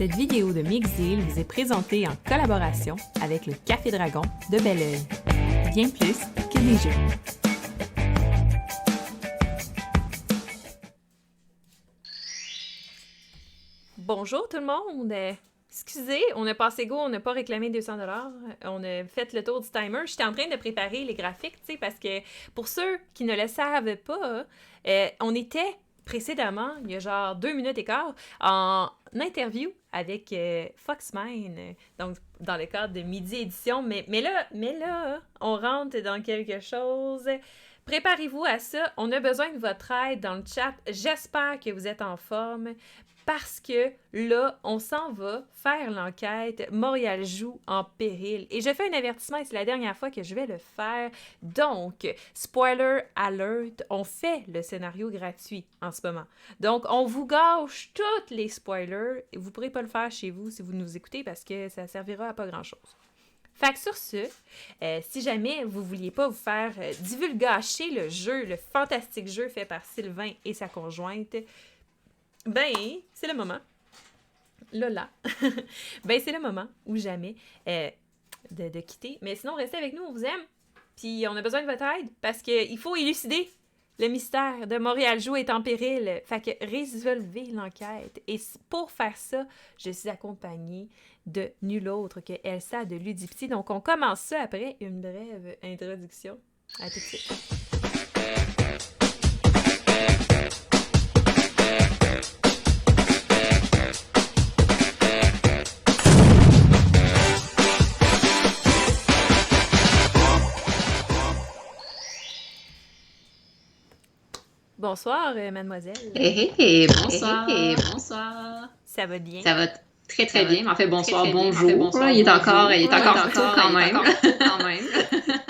Cette vidéo de Mixdeal vous est présentée en collaboration avec le Café Dragon de Belleuil. Bien plus que des jeux. Bonjour tout le monde! Excusez, on a passé go, on n'a pas réclamé 200$. On a fait le tour du timer. J'étais en train de préparer les graphiques, tu sais, parce que pour ceux qui ne le savent pas, on était précédemment, il y a genre 2 minutes et quart, en interview avec Foxmine, donc dans le cadre de Midi Édition. Mais là, on rentre dans quelque chose. Préparez-vous à ça. On a besoin de votre aide dans le chat. J'espère que vous êtes en forme. Parce que là, on s'en va faire l'enquête Montréal joue en péril. Et je fais un avertissement et c'est la dernière fois que je vais le faire. Donc, spoiler alert, on fait le scénario gratuit en ce moment. Donc, on vous gâche tous les spoilers. Vous ne pourrez pas le faire chez vous si vous nous écoutez parce que ça ne servira à pas grand-chose. Fait que sur ce, si jamais vous ne vouliez pas vous faire divulgacher le jeu, le fantastique jeu fait par Sylvain et sa conjointe, ben, c'est le moment. Là. Ben, c'est le moment ou jamais de quitter. Mais sinon, restez avec nous, on vous aime. Puis on a besoin de votre aide parce qu'il faut élucider le mystère de Montréal joue est en péril. Fait que résolvez l'enquête. Et pour faire ça, je suis accompagnée de nul autre que Elsa de Ludipsy. Donc, on commence ça après une brève introduction. À tout de suite. Bonsoir, mademoiselle. Hey, bonsoir. Bonsoir. Ça va bien? Ça va très, très bien. Mais en fait, bonsoir, bonjour. Il est encore tôt quand même.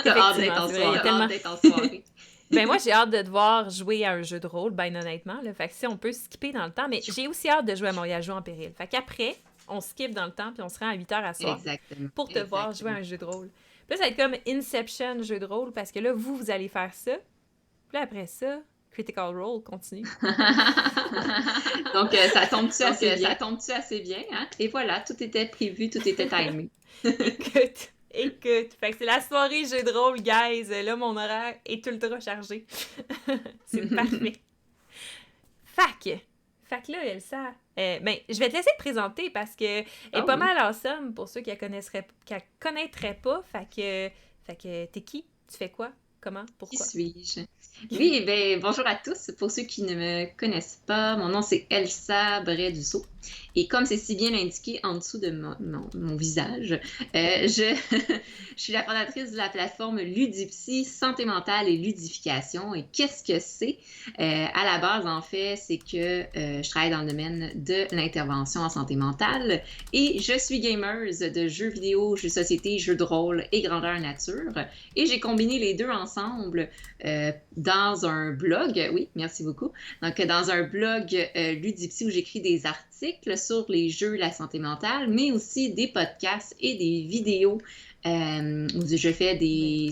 T'as hâte d'être en soirée. Ben moi, j'ai hâte de devoir jouer à un jeu de rôle, ben honnêtement. Là. Fait que si on peut skipper dans le temps, mais j'ai aussi hâte de jouer à Montréal joue en péril. Fait qu'après, on skip dans le temps puis on se rend à 8h à soir. Exactement. Pour te voir jouer à un jeu de rôle. Puis là, ça va être comme Inception jeu de rôle parce que là, vous allez faire ça. Puis là, après ça... Critical Role, continue. Donc, ça tombe-tu assez bien, hein? Et voilà, tout était prévu, tout était timé. Écoute. Fait que c'est la soirée jeu de rôle, guys. Là, mon horaire est ultra chargé. C'est parfait. Fait que là, Elsa, ben, je vais te laisser te présenter parce qu'elle est pas mal awesome pour ceux qui la connaîtraient pas. Fait que t'es qui? Tu fais quoi? Comment? Pourquoi? Qui suis-je? Oui, ben bonjour à tous. Pour ceux qui ne me connaissent pas, mon nom c'est Elsa Bray-Dussault. Et comme c'est si bien indiqué en dessous de mon visage, je suis la fondatrice de la plateforme Ludipsy, santé mentale et ludification. Et qu'est-ce que c'est? À la base, en fait, c'est que je travaille dans le domaine de l'intervention en santé mentale et je suis gamer de jeux vidéo, jeux de société, jeux de rôle et grandeur nature. Et j'ai combiné les deux ensemble dans un blog, oui, merci beaucoup. Donc, dans un blog Ludipsy où j'écris des articles sur les jeux, la santé mentale, mais aussi des podcasts et des vidéos où je fais des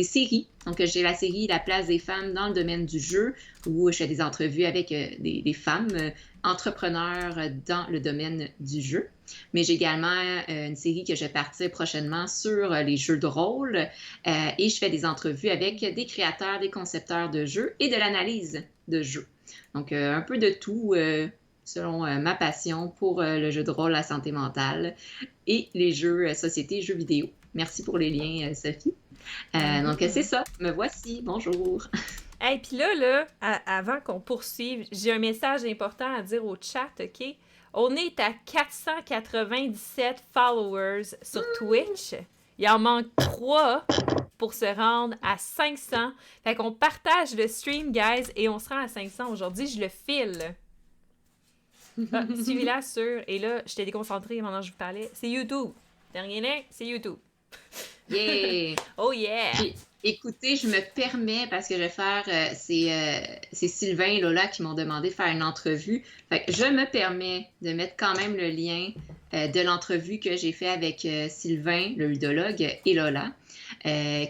séries. Donc, j'ai la série La place des femmes dans le domaine du jeu où je fais des entrevues avec des femmes entrepreneurs dans le domaine du jeu. Mais j'ai également une série que je vais partir prochainement sur les jeux de rôle et je fais des entrevues avec des créateurs, des concepteurs de jeux et de l'analyse de jeux. Donc, un peu de tout selon ma passion pour le jeu de rôle, la santé mentale et les jeux société, jeux vidéo. Merci pour les liens, Sophie. Donc, c'est ça. Me voici. Bonjour. Hey, puis là, avant qu'on poursuive, j'ai un message important à dire au chat, OK? On est à 497 followers sur Twitch. Il en manque 3 pour se rendre à 500. Fait qu'on partage le stream, guys, et on se rend à 500 aujourd'hui. Je le file. Suivez-la sur... Et là, j'étais déconcentrée pendant que je vous parlais. C'est YouTube. Dernier lien, c'est YouTube. Yeah! Oh yeah! Puis, écoutez, je me permets, parce que je vais faire... c'est Sylvain et Lola qui m'ont demandé de faire une entrevue. Fait que je me permets de mettre quand même le lien de l'entrevue que j'ai fait avec Sylvain, le ludologue, et Lola.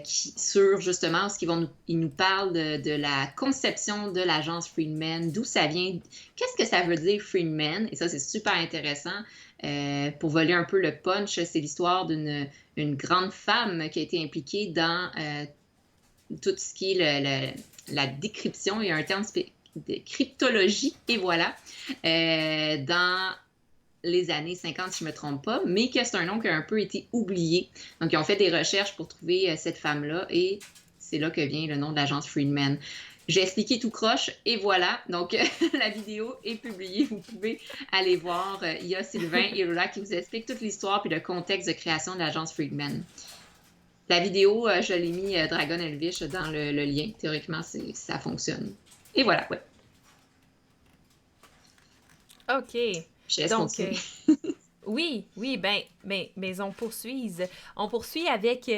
Sur justement ce ils nous parlent de la conception de l'agence Friedman, d'où ça vient, qu'est-ce que ça veut dire Friedman, et ça c'est super intéressant Pour voler un peu le punch, c'est l'histoire d'une grande femme qui a été impliquée dans tout ce qui est la décryption. Il y a un terme de cryptologie, et voilà, dans les années 50, si je ne me trompe pas, mais que c'est un nom qui a un peu été oublié. Donc, ils ont fait des recherches pour trouver cette femme-là, et c'est là que vient le nom de l'agence Friedman. J'ai expliqué tout croche, et voilà. Donc, la vidéo est publiée. Vous pouvez aller voir. Il y a Sylvain et Lola qui vous expliquent toute l'histoire puis le contexte de création de l'agence Friedman. La vidéo, je l'ai mis Dragon Elvish dans le lien. Théoriquement, ça fonctionne. Et voilà, ouais. OK. Je laisse Donc, continuer. oui, mais on poursuit. On poursuit avec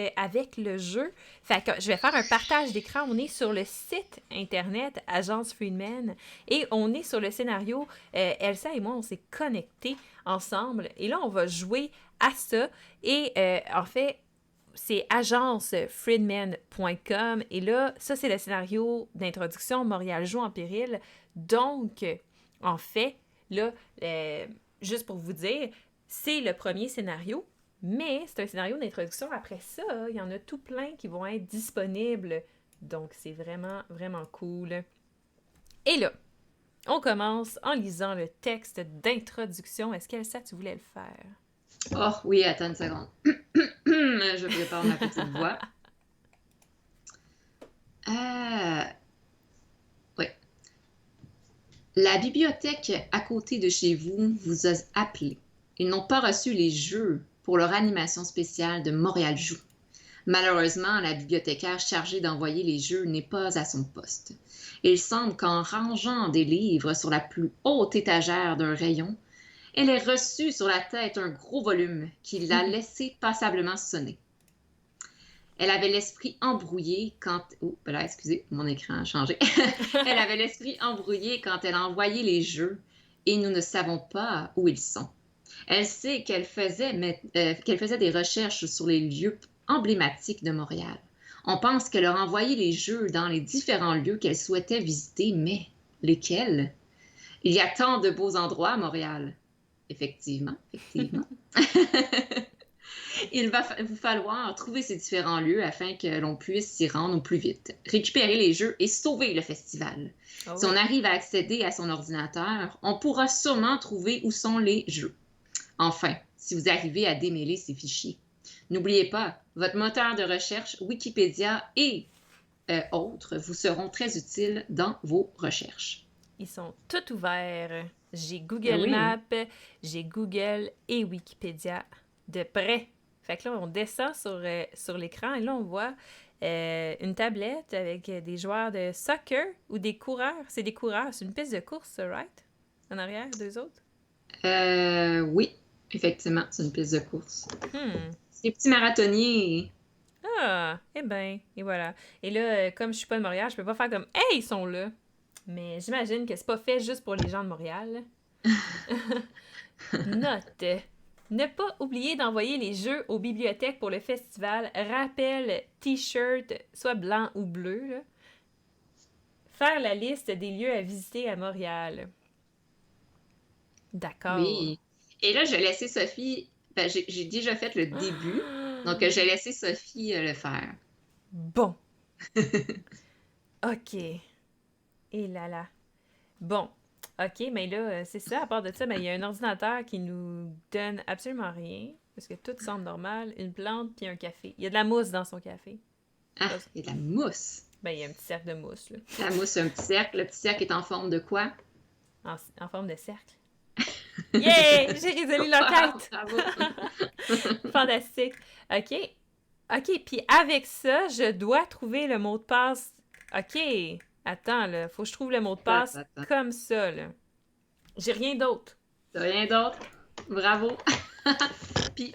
le jeu. Fait que je vais faire un partage d'écran. On est sur le site internet Agence Friedman et on est sur le scénario. Elsa et moi, on s'est connectés ensemble et là, on va jouer à ça. Et en fait, c'est agencefriedman.com et là, ça, c'est le scénario d'introduction Montréal joue en péril. Donc, en fait, là, juste pour vous dire, c'est le premier scénario, mais c'est un scénario d'introduction. Après ça, il y en a tout plein qui vont être disponibles. Donc, c'est vraiment, vraiment cool. Et là, on commence en lisant le texte d'introduction. Est-ce qu'Elsa, tu voulais le faire? Oh, oui, attends une seconde. Je prépare ma petite voix. Oui. La bibliothèque à côté de chez vous vous a appelé. Ils n'ont pas reçu les jeux pour leur animation spéciale de Montréal joue. Malheureusement, la bibliothécaire chargée d'envoyer les jeux n'est pas à son poste. Il semble qu'en rangeant des livres sur la plus haute étagère d'un rayon, elle ait reçu sur la tête un gros volume qui l'a laissé passablement sonner. Elle avait l'esprit embrouillé quand... Oh, là, excusez, mon écran a changé. Elle avait l'esprit embrouillé quand elle a envoyé les jeux et nous ne savons pas où ils sont. Elle sait qu'elle faisait des recherches sur les lieux emblématiques de Montréal. On pense qu'elle a envoyé les jeux dans les différents lieux qu'elle souhaitait visiter, mais lesquels? Il y a tant de beaux endroits à Montréal. Effectivement. Il va vous falloir trouver ces différents lieux afin que l'on puisse s'y rendre au plus vite, récupérer les jeux et sauver le festival. Oh Si oui. on arrive à accéder à son ordinateur, on pourra sûrement trouver où sont les jeux. Enfin, si vous arrivez à démêler ces fichiers. N'oubliez pas, votre moteur de recherche, Wikipédia et autres vous seront très utiles dans vos recherches. Ils sont tous ouverts. J'ai Ah Google oui. Maps, j'ai Google et Wikipédia de près. Fait que là, on descend sur l'écran et là, on voit une tablette avec des joueurs de soccer ou des coureurs. C'est des coureurs, c'est une piste de course, right? En arrière, deux autres? Oui, effectivement, c'est une piste de course. Hmm. C'est des petits marathoniers. Ah, eh ben, et voilà. Et là, comme je suis pas de Montréal, je peux pas faire comme « Hey, ils sont là! » Mais j'imagine que c'est pas fait juste pour les gens de Montréal. Note. Ne pas oublier d'envoyer les jeux aux bibliothèques pour le festival. Rappel, t-shirt, soit blanc ou bleu. Là. Faire la liste des lieux à visiter à Montréal. D'accord. Oui. Et là, j'ai laissé Sophie. Ben, j'ai déjà fait le début. Donc, j'ai laissé Sophie le faire. Bon. OK. Et là. Bon. OK, mais là, c'est ça. À part de ça, il y a un ordinateur qui nous donne absolument rien. Parce que tout semble normal. Une plante puis un café. Il y a de la mousse dans son café. Ah, il y a de la mousse. Ben, il y a un petit cercle de mousse, là. La mousse, c'est un petit cercle. Le petit cercle est en forme de quoi? En forme de cercle. Yeah! J'ai résolu l'enquête! Bravo! Fantastique. OK, puis avec ça, je dois trouver le mot de passe. OK. Attends, là. Faut que je trouve le mot de passe Attends. comme ça, là. J'ai rien d'autre. T'as rien d'autre? Bravo! Puis,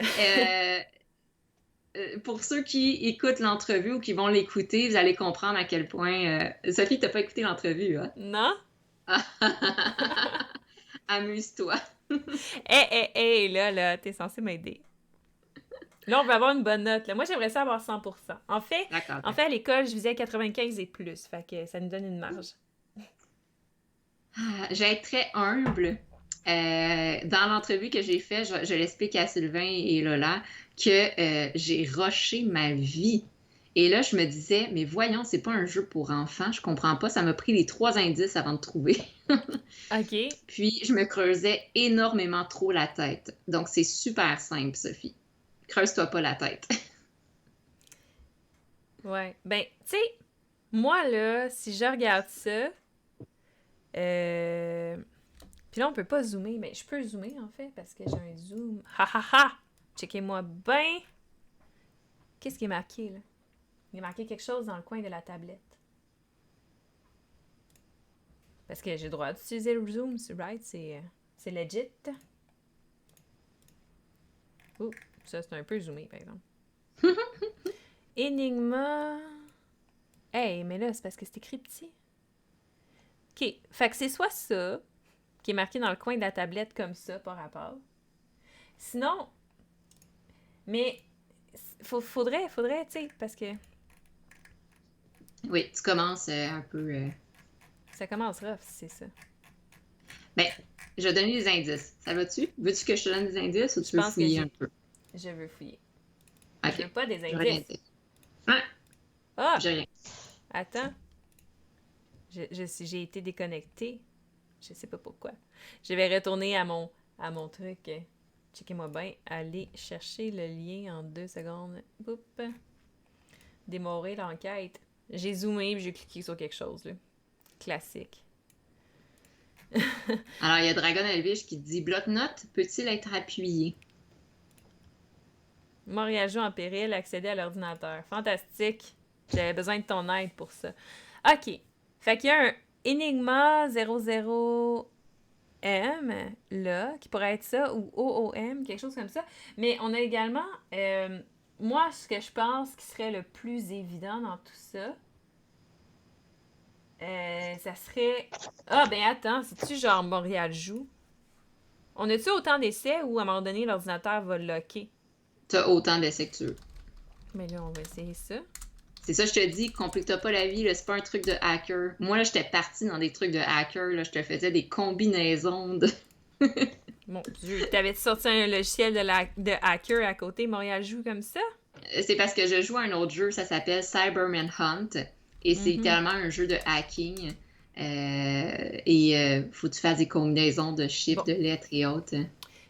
pour ceux qui écoutent l'entrevue ou qui vont l'écouter, vous allez comprendre à quel point... Sophie, t'as pas écouté l'entrevue, hein? Non? Amuse-toi. Hé, là, t'es censé m'aider. Là, on va avoir une bonne note. Là. Moi, j'aimerais ça avoir 100%. En fait, D'accord. à l'école, je visais 95 et plus. Fait que ça nous donne une marge. Je vais être très humble. Dans l'entrevue que j'ai faite, je l'explique à Sylvain et Lola que j'ai rushé ma vie. Et là, je me disais, mais voyons, c'est pas un jeu pour enfants, je comprends pas. Ça m'a pris les 3 indices avant de trouver. OK. Puis, je me creusais énormément trop la tête. Donc, c'est super simple, Sophie. Creuse-toi pas la tête. Ouais. Ben, tu sais, moi, là, si je regarde ça, puis là, on peut pas zoomer, mais je peux zoomer, en fait, parce que j'ai un zoom. Ha ha ha! Checkez-moi bien. Qu'est-ce qui est marqué, là? Il est marqué quelque chose dans le coin de la tablette. Parce que j'ai le droit d'utiliser le zoom, c'est right? C'est legit. Ouh, ça, c'est un peu zoomé, par exemple. Enigma... Hey, mais là, c'est parce que c'est écrit petit. OK. Fait que c'est soit ça, qui est marqué dans le coin de la tablette comme ça, par rapport. Sinon, mais faudrait, tu sais, parce que Oui, tu commences un peu. ça commence rough, c'est ça. Ben, je vais donner des indices. Ça va-tu? Veux-tu que je te donne des indices ou Je tu veux pense que fouiller un peu? je veux fouiller. Je OK. veux pas des Je vais rien indices. dire. Ah, Ah! j'ai rien. Attends. J'ai été déconnectée. Je sais pas pourquoi. Je vais retourner à mon truc. Checkez-moi bien. Aller chercher le lien en 2 secondes. Boop. Démarrer l'enquête. J'ai zoomé et j'ai cliqué sur quelque chose. Là. Classique. Alors, il y a Dragon Elvish qui dit bloc-notes peut-il être appuyé? Montréal joue en péril, accéder à l'ordinateur. Fantastique. J'avais besoin de ton aide pour ça. OK. Fait qu'il y a un Enigma 00M, là, qui pourrait être ça, ou OOM, quelque chose comme ça. Mais on a également, moi, ce que je pense qui serait le plus évident dans tout ça, ça serait... Ah, ben attends, c'est-tu genre Montréal joue? On a-tu autant d'essais où, à un moment donné, l'ordinateur va locker? T'as autant d'essais que tu veux. Mais là, on va essayer ça. C'est ça, je te dis, complique-toi pas la vie, là, c'est pas un truc de hacker. Moi, là, j'étais partie dans des trucs de hacker, là, je te faisais des combinaisons de... Mon Dieu, t'avais sorti un logiciel de hacker à côté, Montréal joue comme ça? C'est parce que je joue à un autre jeu, ça s'appelle Cyberman Hunt, et c'est Mhm. littéralement un jeu de hacking. Faut que tu fasses des combinaisons de chiffres, Bon. de lettres et autres.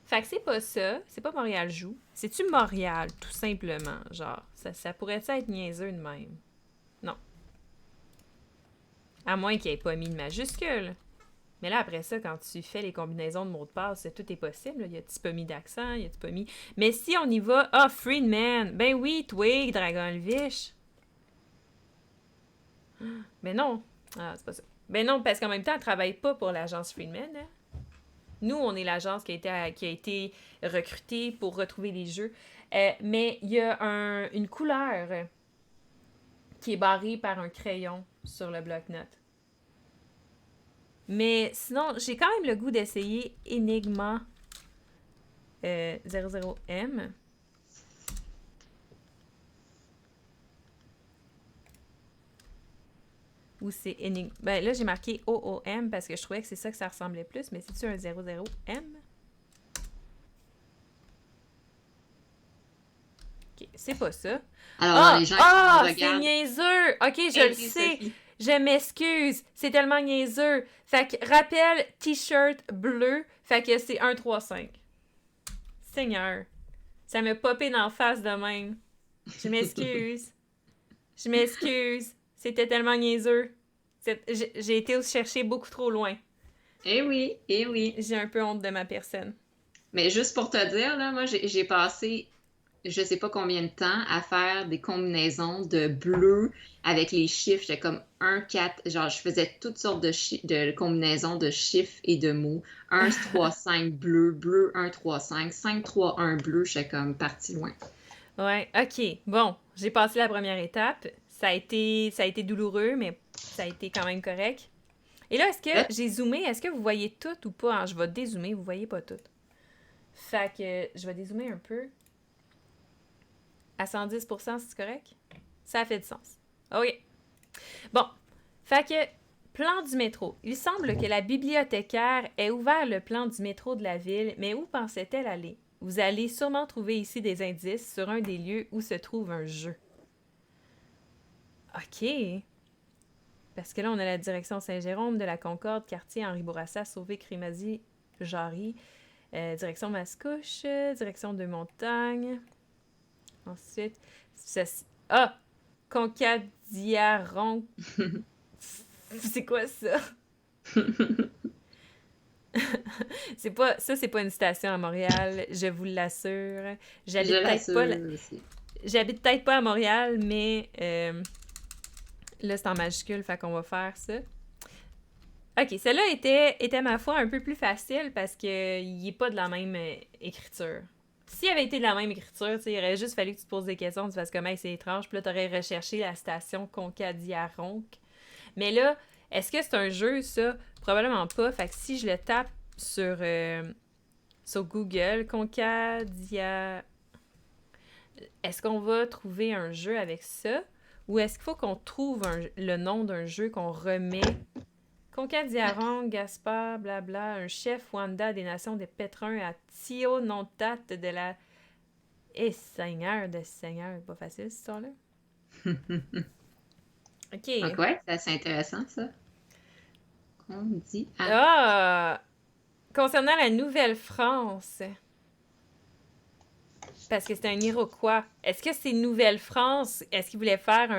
Fait que c'est pas ça, c'est pas Montréal joue. C'est-tu Montréal, tout simplement? Genre, ça pourrait être niaiseux de même? Non. À moins qu'il ait pas mis de majuscule. Mais là, après ça, quand tu fais les combinaisons de mots de passe, tout est possible. Là. Il a-tu pas mis d'accent? Il a-tu pas mis... Mais si on y va... Ah, Friedman! Ben oui, Twig, Dragonvish! Mais non! Ah, c'est pas ça. Ben non, parce qu'en même temps, elle travaille pas pour l'agence Friedman. Hein? Nous, on est l'agence qui a été recrutée pour retrouver les jeux. Mais il y a une couleur qui est barrée par un crayon sur le bloc-notes. Mais sinon, j'ai quand même le goût d'essayer Enigma 00M. Ou c'est Enigma. Ben là, j'ai marqué OOM parce que je trouvais que c'est ça que ça ressemblait plus. Mais c'est-tu un 00M? Ok, c'est pas ça. Alors, les gens qui nous C'est regardent, niaiseux! Ok, je le aidez sais. Sophie. Je m'excuse. C'est tellement niaiseux. Fait que, rappel, t-shirt bleu. Fait que c'est 135. Seigneur. Ça m'a popé d'en face de même. Je m'excuse. Je m'excuse. C'était tellement niaiseux. J'ai été chercher beaucoup trop loin. Eh oui, eh oui. J'ai un peu honte de ma personne. Mais juste pour te dire, là, moi, j'ai passé je sais pas combien de temps à faire des combinaisons de bleu avec les chiffres. J'étais comme 1, 4, genre je faisais toutes sortes de combinaisons de chiffres et de mots. 1, 3, 5 bleu, bleu 1, 3, 5, 5, 3, 1 bleu. J'étais comme parti loin. Ouais, ok. Bon, j'ai passé la première étape. Ça a été douloureux, mais ça a été quand même correct. Et là, est-ce Là, que j'ai zoomé? Est-ce que vous voyez tout ou pas? Hein? Je vais dézoomer, vous voyez pas tout. Fait que je vais dézoomer un peu. À 110%, c'est correct? Ça a fait du sens. OK. Bon. Fait que Plan du métro. Il semble que la bibliothécaire ait ouvert le plan du métro de la ville, mais où pensait-elle aller? Vous allez sûrement trouver ici des indices sur un des lieux où se trouve un jeu. OK. Parce que là, on a la direction Saint-Jérôme, de la Concorde, quartier Henri Bourassa, Sauvé, Crémazie, Jarry, direction Mascouche, direction de Montagne. Ensuite, ah! Concadiaron. C'est quoi ça? C'est pas une station à Montréal, je vous l'assure. J'habite peut-être pas à Montréal, mais là, c'est en majuscule, fait qu'on va faire ça. OK, celle-là était, ma foi, un peu plus facile parce qu'il n'est pas de la même écriture. S'il avait été de la même écriture, il aurait juste fallu que tu te poses des questions, tu fasses comme « c'est étrange », puis là, tu aurais recherché la station Concadiaronc. Mais là, est-ce que c'est un jeu, ça? Probablement pas. Fait que si je le tape sur Google, Concadia... Est-ce qu'on va trouver un jeu avec ça? Ou est-ce qu'il faut qu'on trouve le nom d'un jeu qu'on remet? Concadiaron, Gaspard, blabla, un chef Wanda des Nations des Pétrins à Tio Nontat de la... Seigneur de Seigneur, pas facile cette histoire-là. OK. Donc ouais, c'est assez intéressant ça. On dit... Concernant la Nouvelle-France... Parce que c'est un Iroquois. Est-ce que c'est Nouvelle-France? Est-ce qu'il voulait faire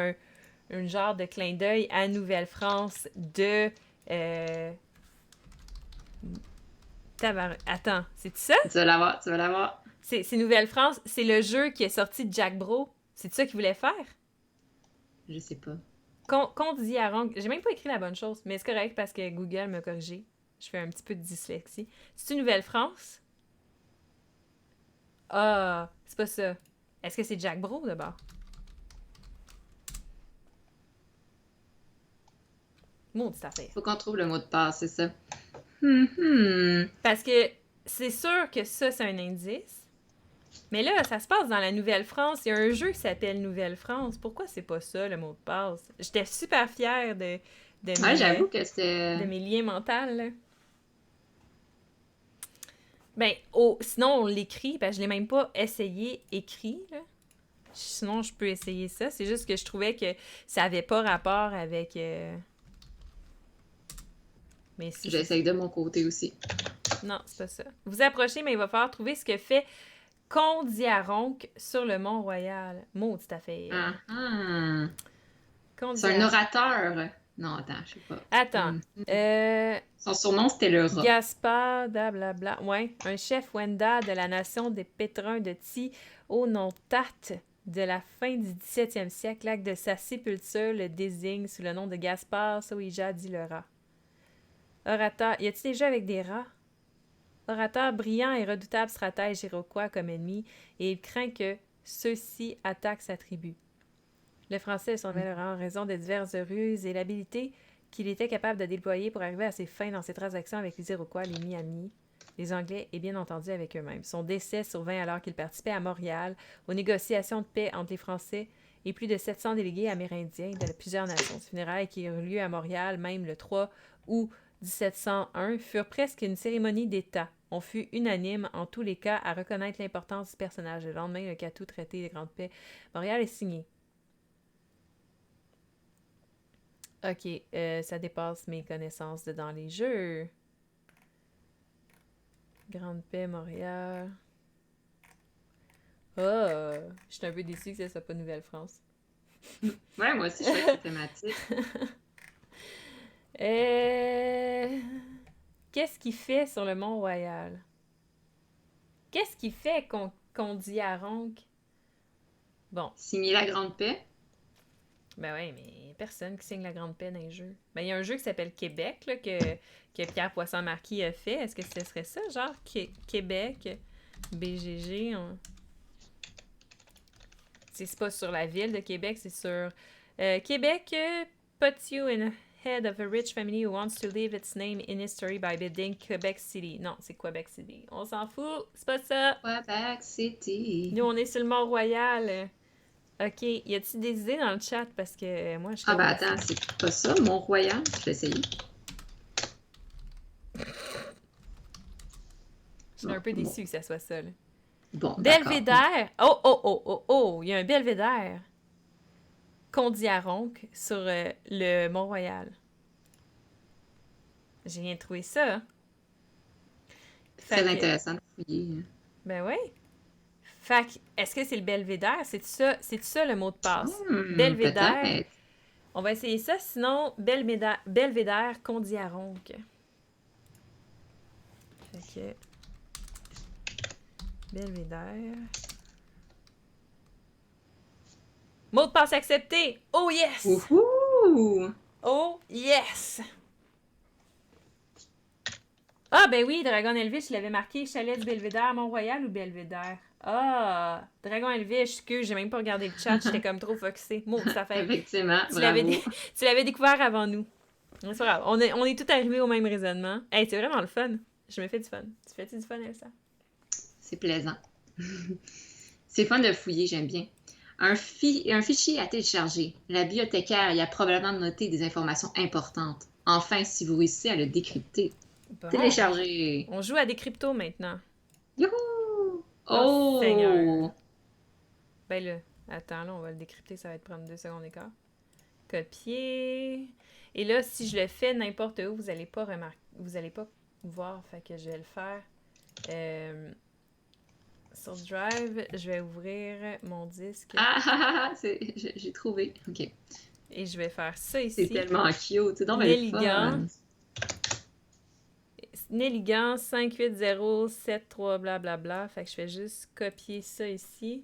un genre de clin d'œil à Nouvelle-France de... Attends, c'est ça? Tu vas l'avoir. C'est Nouvelle-France. C'est le jeu qui est sorti de Jack Bro. C'est ça qu'il voulait faire? Je sais pas. Concadiaronc. J'ai même pas écrit la bonne chose, mais c'est correct parce que Google m'a corrigé. Je fais un petit peu de dyslexie. C'est-tu Nouvelle-France? Ah, c'est pas ça. Est-ce que c'est Jack Bro, d'abord? Maudite affaire. Faut qu'on trouve le mot de passe, c'est ça. Parce que c'est sûr que ça, c'est un indice. Mais là, ça se passe dans la Nouvelle-France. Il y a un jeu qui s'appelle Nouvelle-France. Pourquoi c'est pas ça, le mot de passe? J'étais super fière de j'avoue que c'était... de mes liens mentaux, là. Ben, sinon, on l'écrit, parce que je l'ai même pas essayé écrit, là. Sinon, je peux essayer ça. C'est juste que je trouvais que ça avait pas rapport avec... Mais si j'essaye de mon côté aussi. Non, c'est pas ça. Vous approchez, mais il va falloir trouver ce que fait Condiaronc sur le Mont-Royal. Maudite affaire. C'est un orateur. Non, attends, je sais pas. Attends. Son surnom, c'était le rat. Gaspard, blablabla. Ouais, un chef Wenda de la nation des Pétrins de Ti-o-non-tat de la fin du 17e siècle. L'acte de sa sépulture le désigne sous le nom de Gaspard Soïja dit le rat. Orateur. Y a-t-il des jeux avec des rats? Orateur brillant et redoutable stratège iroquois comme ennemi, et il craint que ceux-ci attaquent sa tribu. Le français surveille le rang en raison des diverses ruses et l'habilité qu'il était capable de déployer pour arriver à ses fins dans ses transactions avec les Iroquois, les Miamis, les Anglais et bien entendu avec eux-mêmes. Son décès survint alors qu'il participait à Montréal aux négociations de paix entre les Français et plus de 700 délégués amérindiens de plusieurs nations. Ces funérailles qui eurent lieu à Montréal, même le 3 août 1701, furent presque une cérémonie d'État. On fut unanime, en tous les cas, à reconnaître l'importance du personnage. Le lendemain, le Catou traité de grande paix. Montréal est signé. OK, ça dépasse mes connaissances de dans les jeux. Grande paix, Montréal. Je suis un peu déçue que ça soit pas Nouvelle-France. Ouais, moi aussi, je fais cette thématique. Qu'est-ce qu'il fait sur le Mont-Royal? Qu'est-ce qu'il fait qu'on dit à Ronc? Bon. Signer la Grande Paix? Ben oui, mais personne qui signe la Grande Paix dans les jeux. Ben, il y a un jeu qui s'appelle Québec, là, que Pierre Poisson-Marquis a fait. Est-ce que ce serait ça, genre Québec, BGG? C'est pas sur la ville de Québec, c'est sur Québec puts you in the head of a rich family who wants to leave its name in history by bidding Quebec City. Non, c'est Quebec City. On s'en fout, c'est pas ça. Quebec City. Nous, on est sur le Mont-Royal. OK. Y a-t-il des idées dans le chat? Parce que moi, je Ah, ben commence. attends, c'est pas ça, Mont-Royal. Je vais essayer. Je suis Bon, un peu bon, déçue que ça soit ça, là. bon, d'accord. Belvédère! Oh, oh, oh, oh, oh! Il y a un belvédère qu'on dit à Ronque sur le Mont-Royal. J'ai rien trouvé ça. Hein. Fait Très que, intéressant de fouiller. ben oui. Fait que, est-ce que c'est le belvédère? C'est ça le mot de passe? Belvédère. Peut-être. On va essayer ça, sinon belvédère qu'on dit à Ronque. Fait que, belvédère. Mot de passe accepté! Oh yes! Wouhou! Oh yes! Ah, ben oui, Dragon Elvish, je l'avais marqué chalet du Belvédère, Mont-Royal ou Belvédère? Ah, Dragon Elvish, que j'ai même pas regardé le chat, j'étais comme trop focusée. Maudite affaire. Effectivement, Tu l'avais, bravo. tu l'avais découvert avant nous. C'est pas grave, on est tout arrivés au même raisonnement. Hey, c'est vraiment le fun. Je me fais du fun. Tu fais-tu du fun, Elsa? C'est plaisant. C'est fun de fouiller, j'aime bien. Un fichier à télécharger. La bibliothécaire y a probablement noté des informations importantes. Enfin, si vous réussissez à le décrypter, Bon. télécharger. On joue à des cryptos maintenant. Youhou! Oh, Seigneur. Oh! Ben là, attends, là, on va le décrypter, ça va être prendre 2 secondes d'écart. Copier. Et là, si je le fais n'importe où, vous allez pas remarquer, vous allez pas voir, fait que je vais le faire. Sur Drive, je vais ouvrir mon disque J'ai trouvé. OK. et je vais faire ça C'est ici. tellement cute. C'est donc bien le fun. Nelligan 58073 blablabla. Fait que je fais juste copier ça ici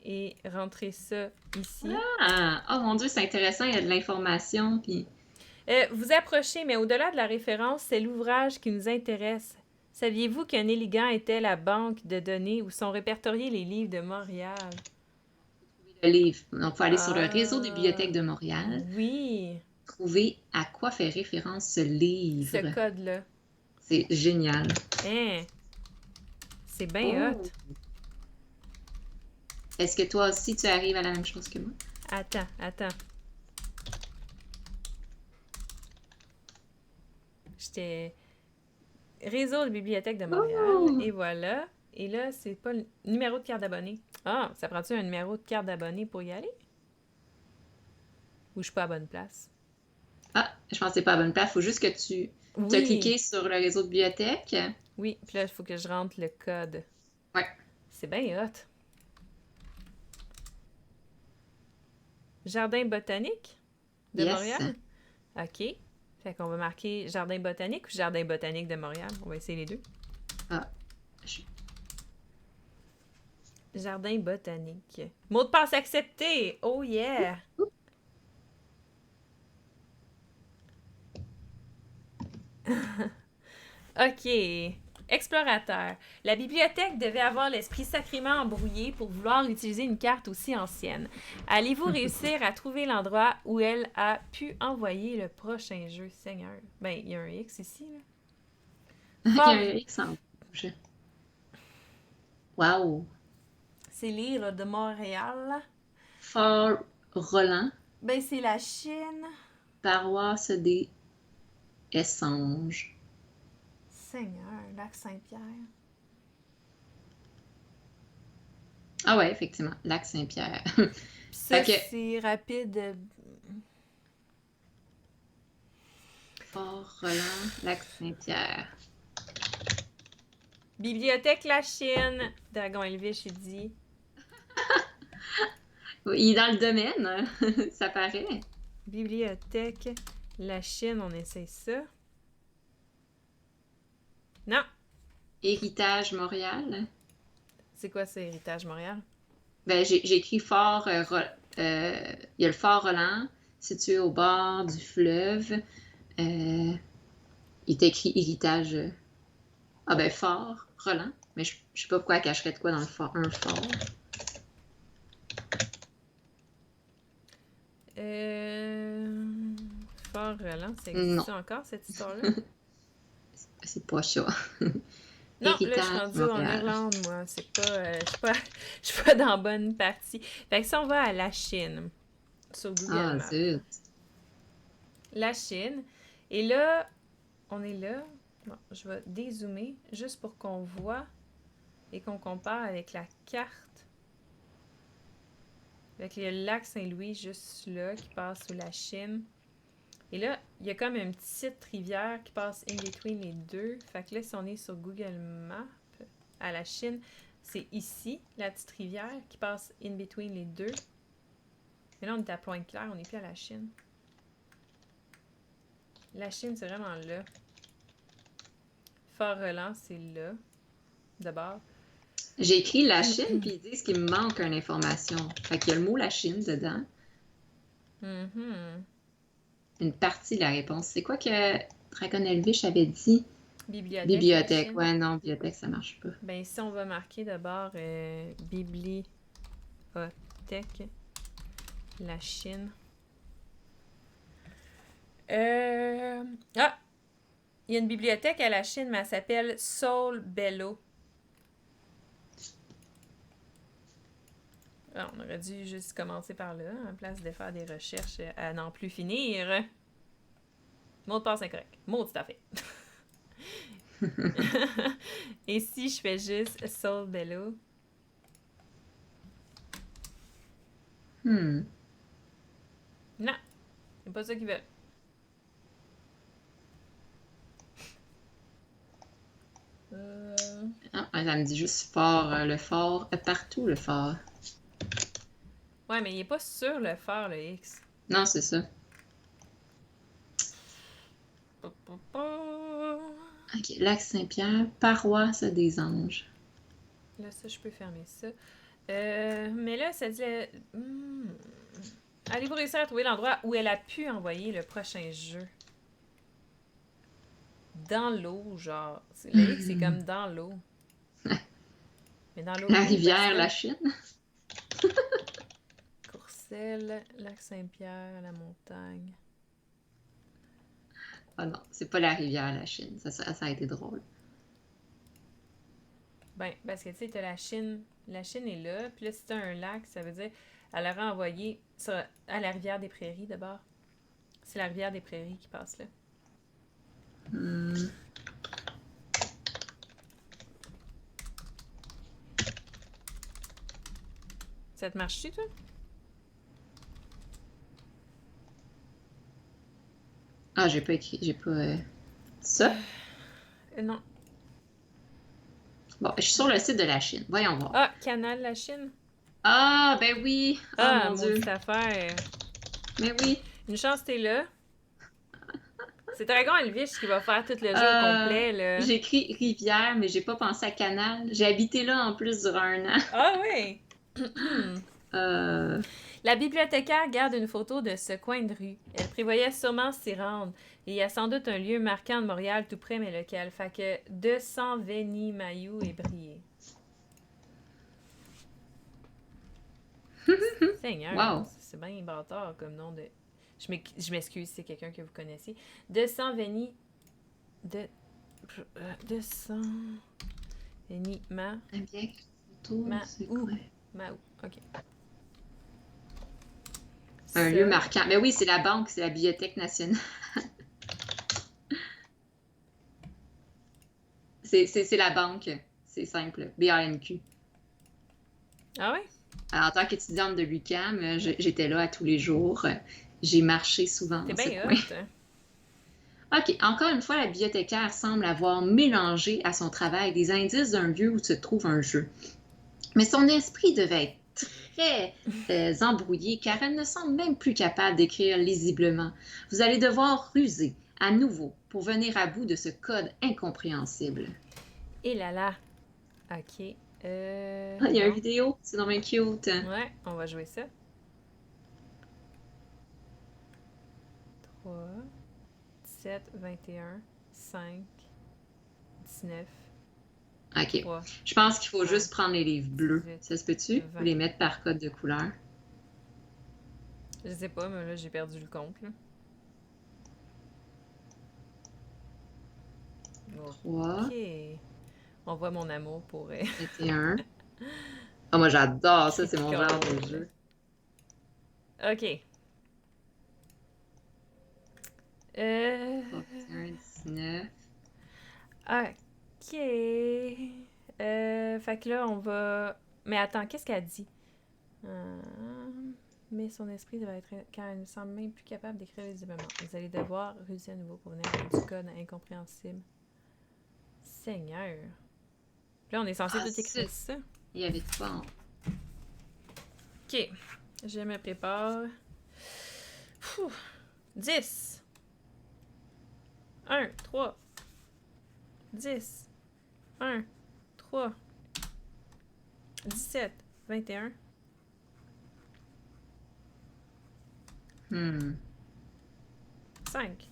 et rentrer ça ici. Ah! Oh mon Dieu, c'est intéressant. Il y a de l'information. Puis... vous approchez, mais au-delà de la référence, c'est l'ouvrage qui nous intéresse. Saviez-vous qu'un Nelligan était la banque de données où sont répertoriés les livres de Montréal? Le livre. Donc, il faut aller sur le réseau des bibliothèques de Montréal. Oui. Trouver à quoi fait référence ce livre. Ce code-là. C'est génial. Hein? C'est bien hot. Est-ce que toi aussi, tu arrives à la même chose que moi? Attends. J'étais... Réseau de bibliothèque de Montréal. Et voilà. Et là, c'est pas le numéro de carte d'abonné. Ah, ça prend-tu un numéro de carte d'abonné pour y aller? Ou je suis pas à bonne place? Ah, je pense que c'est pas à bonne place. Il faut juste que tu as cliqué sur le réseau de bibliothèque. Oui, puis là, il faut que je rentre le code. Ouais. C'est bien hot. Jardin botanique de Montréal? OK. Fait qu'on va marquer Jardin botanique ou Jardin botanique de Montréal. On va essayer les deux. Jardin botanique. Mot de passe accepté! Oh yeah! OK. Explorateur. La bibliothèque devait avoir l'esprit sacrément embrouillé pour vouloir utiliser une carte aussi ancienne. Allez-vous réussir à trouver l'endroit où elle a pu envoyer le prochain jeu, Seigneur? Ben, il y a un X ici, là. Il y a un X en rouge. Wow! C'est l'île de Montréal. Fort Roland. Ben, c'est la Chine. Paroisse des Essanges. Seigneur, lac Saint-Pierre. Ah ouais, effectivement, lac Saint-Pierre. Ça, c'est rapide. Fort Roland, lac Saint-Pierre. Bibliothèque La Chine. Dragon Elvish, il dit. Il est dans le domaine, ça paraît. Bibliothèque La Chine, on essaie ça. Non. Héritage Montréal. C'est quoi ça, Héritage Montréal? Ben, j'ai écrit Fort... il y a le Fort Roland, situé au bord du fleuve. Il est écrit Héritage... Ah ben, Fort Roland. Mais je sais pas pourquoi elle cacherait de quoi dans le fort. Un fort. Fort Roland, ça existe encore, cette histoire-là? C'est pas ça. Non, là, je suis Héritage, rendue en Montréal. Irlande, moi. C'est pas, je suis pas dans la bonne partie. Fait que si on va à la Chine, sur Google Ah, Maps. zut. La Chine. Et là, on est là. Bon, je vais dézoomer juste pour qu'on voit et qu'on compare avec la carte. Avec le lac Saint-Louis juste là qui passe sous la Chine. Et là, il y a comme une petite rivière qui passe in between les deux. Fait que là, si on est sur Google Maps à la Chine, c'est ici, la petite rivière qui passe in between les deux. Mais là, on est à Pointe-Claire, on n'est plus à la Chine. La Chine, c'est vraiment là. Fort-Relance, c'est là, d'abord. J'ai écrit la Chine, puis ils disent qu'il me manque une information. Fait qu'il y a le mot la Chine dedans. Mhm. Une partie de la réponse. C'est quoi que Dragon Elvish avait dit? Bibliothèque, la Bibliothèque. Chine. Ouais, non, bibliothèque, ça marche pas. Ben ici, on va marquer d'abord bibliothèque, la Chine. Ah! Il y a une bibliothèque à la Chine, mais elle s'appelle Soul Bello. Ah, on aurait dû juste commencer par là, en place de faire des recherches à n'en plus finir. Mot de passe incorrect. Mot tout à fait. Et si je fais juste Soul Bello? Hmm. Non, c'est pas ça qu'ils veulent. Ah, ça me dit juste fort, le fort. Partout, le fort. Ouais, mais il est pas sur le phare, le X. Non, c'est ça. Ok, lac Saint-Pierre, paroisse des anges. Là, ça, je peux fermer ça. Mais là, ça dit... Allez-vous réussir à trouver l'endroit où elle a pu envoyer le prochain jeu? Dans l'eau, genre. Le X, c'est comme dans l'eau. Mais dans l'eau La où? Parce rivière, que... la Chine. Courcelles, lac Saint-Pierre, la montagne. Ah non, c'est pas la rivière, la Chine. Ça a été drôle. Ben, parce que tu sais, t'as la Chine. La Chine est là. Puis là, si t'as un lac, ça veut dire elle aurait envoyé ça à la rivière des Prairies d'abord. C'est la rivière des Prairies qui passe là. Hmm. Ça te marche-tu, toi? Ah, j'ai pas écrit, j'ai pas. Ça? Non. Bon, je suis sur le site de la Chine. Voyons voir. Ah, Canal la Chine. Ah, ben oui. Ah, Ah, mon Dieu. maudite affaire. Mais oui. Une chance t'es là. C'est Dragon Elvish qui va faire tout le jeu au Euh, complet, là. j'ai écrit rivière, mais j'ai pas pensé à canal. J'ai habité là en plus durant un an. Ah oui! Euh, La bibliothécaire garde une photo de ce coin de rue. Elle prévoyait sûrement s'y rendre. Et il y a sans doute un lieu marquant de Montréal tout près, mais lequel? Fait que 200 Vény, Mayou et Brié. Seigneur, wow. c'est bien bâtard comme nom de... Je m'excuse si c'est quelqu'un que vous connaissez. 200 Vény... De... 200... Vény, Un bien photo, c'est Ou. quoi? Maou, ok. Un Ça, lieu marquant. Mais oui, c'est la banque, c'est la Bibliothèque nationale. C'est la banque. C'est simple. BANQ. ah ouais? Alors, en tant qu'étudiante de l'UQAM, j'étais là à tous les jours. J'ai marché souvent T'es dans ce bien coin. hot. OK, encore une fois, la bibliothécaire semble avoir mélangé à son travail des indices d'un lieu où se trouve un jeu. Mais son esprit devait être très embrouillé car elle ne semble même plus capable d'écrire lisiblement. Vous allez devoir ruser à nouveau pour venir à bout de ce code incompréhensible. Et là là. Ok. Ah, il y a une Bon. vidéo, c'est vraiment cute. Ouais, on va jouer ça. 3, 17, 21, 5, 19, OK. 3, Je pense qu'il faut 5, juste prendre les livres bleus. 18, Ça se peut-tu? 20. Ou les mettre par code de couleur? Je sais pas, mais là, j'ai perdu le compte. Là. 3. Ok. On voit mon amour pour... 21. Ah, moi, j'adore ça, c'est mon genre de Critical. jeu. OK. Euh... 31, 19. OK. Fait que là, on va... Mais attends, qu'est-ce qu'elle dit? Euh, Mais son esprit devrait être... Car elle ne semble même plus capable d'écrire visiblement. Vous allez devoir ruser à nouveau pour venir avec du code incompréhensible. Seigneur. Puis là, on est censé Ah, tout ça, écrire ça. il y avait de quoi OK. Je me prépare. Pfff. 10. 1, 3. 10. 1, 3. 17. 21. Hmm. 5.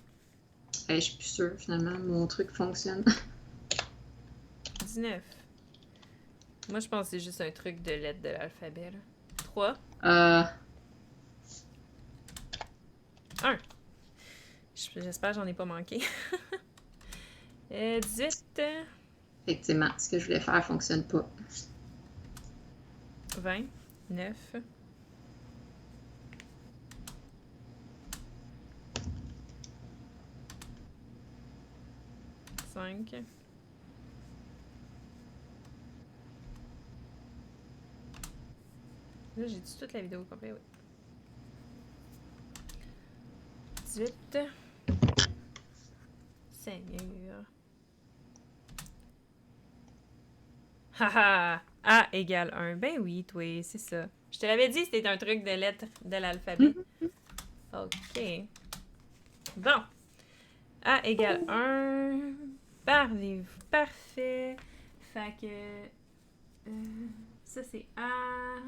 Je suis plus sûre, finalement, mon truc fonctionne. 19. Moi, je pense que c'est juste un truc de lettres de l'alphabet. 3. Euh, 1. J'espère que j'en ai pas manqué. 18. Effectivement, ce que je voulais faire fonctionne pas. 20. 9. 5. Là, j'ai dit toute la vidéo au complet, oui. 18. Seigneur. Haha! A égale 1. Ben oui, toi, c'est ça. Je te l'avais dit, c'était un truc de lettres de l'alphabet. OK. Bon. A égale 1. Parfait. Fait que... ça, c'est A.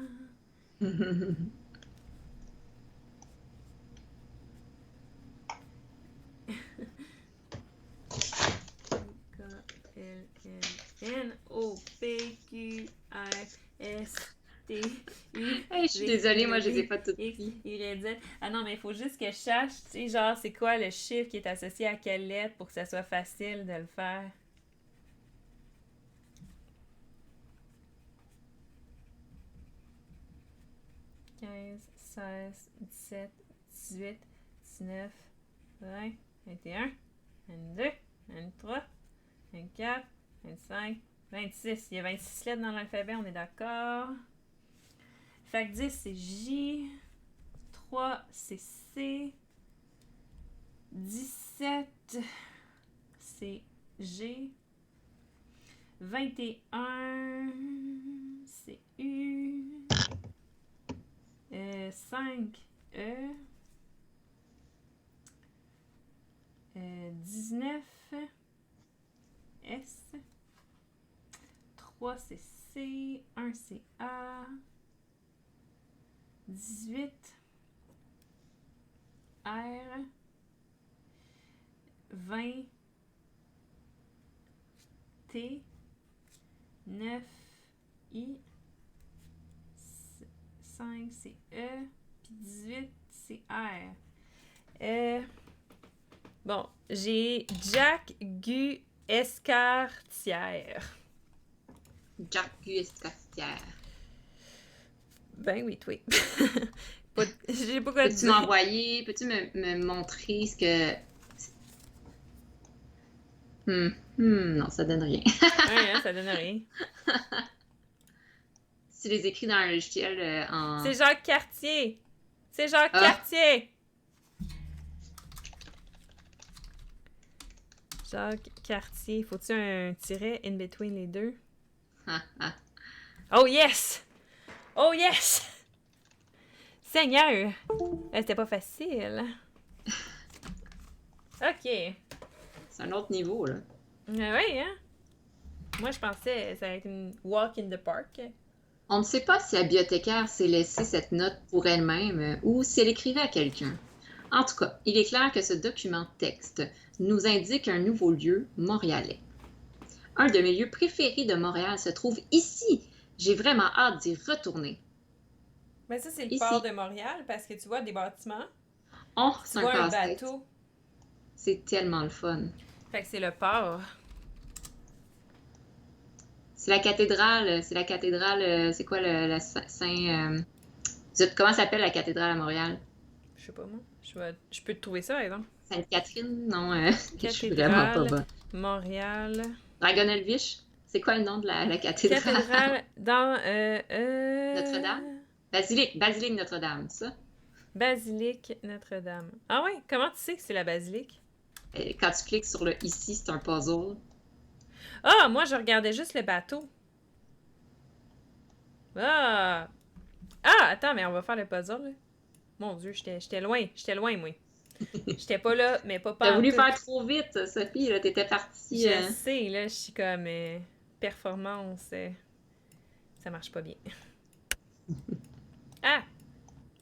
K-L-L-N-O-P-Q-R-S-T-U. Hey, je suis désolée, moi, je les ai pas toutes X, prises. Y, Z. Ah non, mais il faut juste que je sache, tu sais, genre, c'est quoi le chiffre qui est associé à quelle lettre pour que ça soit facile de le faire. « 15, 16, 17, 18, 19, 20, 21, 22, 23, 24, 25, 26. Il y a 26 lettres dans l'alphabet, on est d'accord. Fait que 10, c'est J. 3, c'est C. 17, c'est G. 21, c'est U. 5, E. 19, S. 3, c'est C. 1, c'est A. 18, R. 20, T. 9, I. 5, c'est E. Puis 18, c'est R. Bon, j'ai Jack Gu Escartière. Jack Escartière. Ben oui, toi. J'ai pas quoi Peux-tu dire. m'envoyer, peux-tu me montrer ce que... non, ça donne rien. Ouais, hein, ça donne rien. Tu les écris dans un logiciel en... C'est Jacques Cartier. C'est Jacques Cartier. Jacques Cartier. Faut-tu un tiret in between les deux? Oh yes! Oh yes! Seigneur! C'était pas facile. OK. C'est un autre niveau, là. Oui, hein? Moi, je pensais que ça allait être une walk in the park. On ne sait pas si la bibliothécaire s'est laissé cette note pour elle-même ou si elle écrivait à quelqu'un. En tout cas, il est clair que ce document texte nous indique un nouveau lieu montréalais. Un de mes lieux préférés de Montréal se trouve ici. J'ai vraiment hâte d'y retourner. Mais ça, c'est le Ici. port de Montréal parce que tu vois des bâtiments. Oh, Tu c'est un vois un casse-tête. bateau. C'est tellement le fun. Fait que c'est le port. C'est la cathédrale. C'est la cathédrale. C'est quoi la Saint. Comment s'appelle la cathédrale à Montréal? Je sais pas moi. Je peux te trouver ça, par exemple. Sainte-Catherine? Non, je suis vraiment pas Cathédrale, bonne. Montréal. Dragonelvich? C'est quoi le nom de la cathédrale? Cathédrale dans... Notre-Dame? Basilique Notre-Dame, ça? Basilique Notre-Dame. Ah ouais? Comment tu sais que c'est la basilique? Quand tu cliques sur le ici, c'est un puzzle. Ah, moi, je regardais juste le bateau. Ah! Ah, attends, mais on va faire le puzzle, là. Mon Dieu, j'étais loin. J'étais loin, moi. J'étais pas là, mais pas T'as voulu tout. faire trop vite, Sophie, là, t'étais partie. Je sais, là, je suis comme... performance, ça marche pas bien. Ah!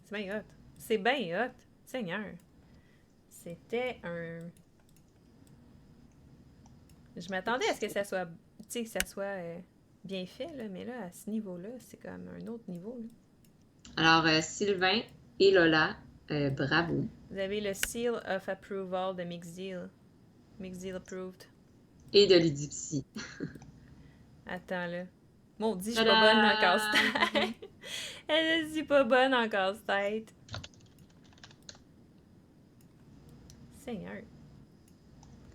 C'est bien hot. C'est bien hot. Seigneur. C'était un... Je m'attendais à ce que ça soit... Tu sais, que ça soit bien fait, là, mais là, à ce niveau-là, c'est comme un autre niveau, là. Alors, Sylvain et Lola, bravo. Vous avez le Seal of Approval de Mixed Deal. Mixed Deal Approved. Et de l'Égyptie. Attends, là. Maudit, je suis pas bonne en casse-tête. Elle dit pas bonne en casse-tête. Seigneur.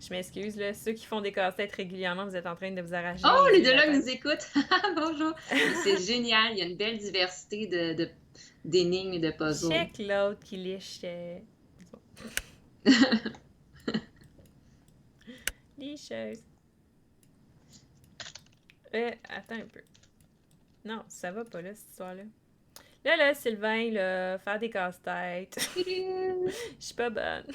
Je m'excuse, là. Ceux qui font des casse-têtes régulièrement, vous êtes en train de vous arracher. Oh, les yeux de la deux-là tête. nous écoutent. Bonjour. Mais c'est génial. Il y a une belle diversité d'énigmes et de puzzles. Check l'autre qui liche. Licheuse. Attends un peu. Non, ça va pas, là, cette histoire-là. Là, Sylvain, là, faire des casse-têtes. Je suis pas bonne.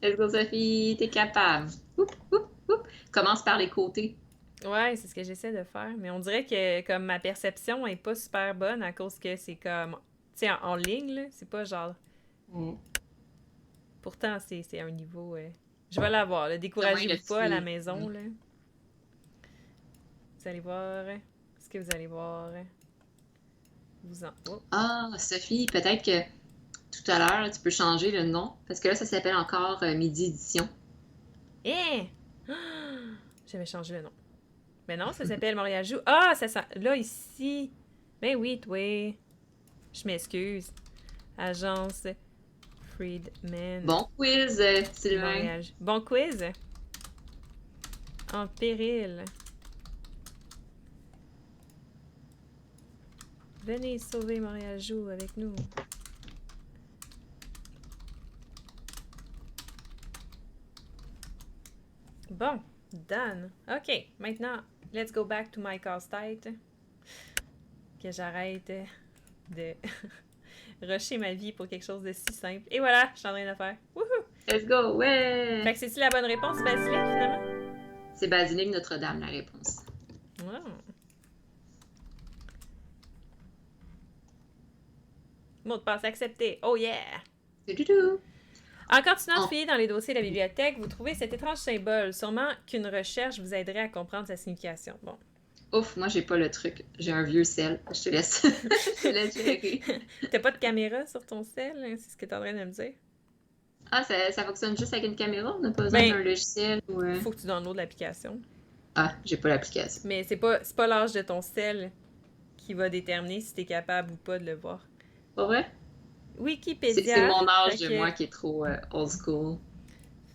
Let's go, Sophie. T'es capable. Oup, oup, oup. Commence par les côtés. Ouais, c'est ce que j'essaie de faire. Mais on dirait que comme ma perception est pas super bonne à cause que c'est comme... Tu sais, en ligne, là, c'est pas genre... Pourtant, c'est un niveau... Je vais l'avoir, là. Découragez-vous pas à la maison, là. Vous allez voir... Ce que vous allez voir... Vous en... Oh. Ah, Sophie, peut-être que tout à l'heure, tu peux changer le nom. Parce que là, ça s'appelle encore Midi Édition. Eh! J'avais changé le nom. Mais non, ça s'appelle Montréal Joue. Ah, ça sent... Là, ici... Ben oui, toi. Je m'excuse. Agence Friedman. Bon quiz, Sylvain. Montréal. Bon quiz. En péril. Venez sauver Montréal Joue avec nous. Bon, done. OK, maintenant, let's go back to my casse-tête. Que j'arrête de rusher ma vie pour quelque chose de si simple. Et voilà, je suis en train de le faire. Wouhou! Let's go, ouais! Fait que c'est-tu la bonne réponse, Basilique, finalement? C'est Basilique Notre-Dame, la réponse. Wow. Mot de passe accepté. Oh yeah! Doudou. En continuant de fouiller dans les dossiers de la bibliothèque, vous trouvez cet étrange symbole. Sûrement qu'une recherche vous aiderait à comprendre sa signification. Bon. Ouf, moi j'ai pas le truc. J'ai un vieux sel. Je te laisse. Je te laisse gérer. T'as pas de caméra sur ton sel, hein? C'est ce que t'es en train de me dire? Ah, ça fonctionne juste avec une caméra? On n'a pas besoin Ben, d'un logiciel ou... Faut que tu downloades l'application. Ah, j'ai pas l'application. Mais c'est pas l'âge de ton sel qui va déterminer si t'es capable ou pas de le voir. Pas vrai? Wikipédia. C'est mon âge fait de que- moi qui est trop old school.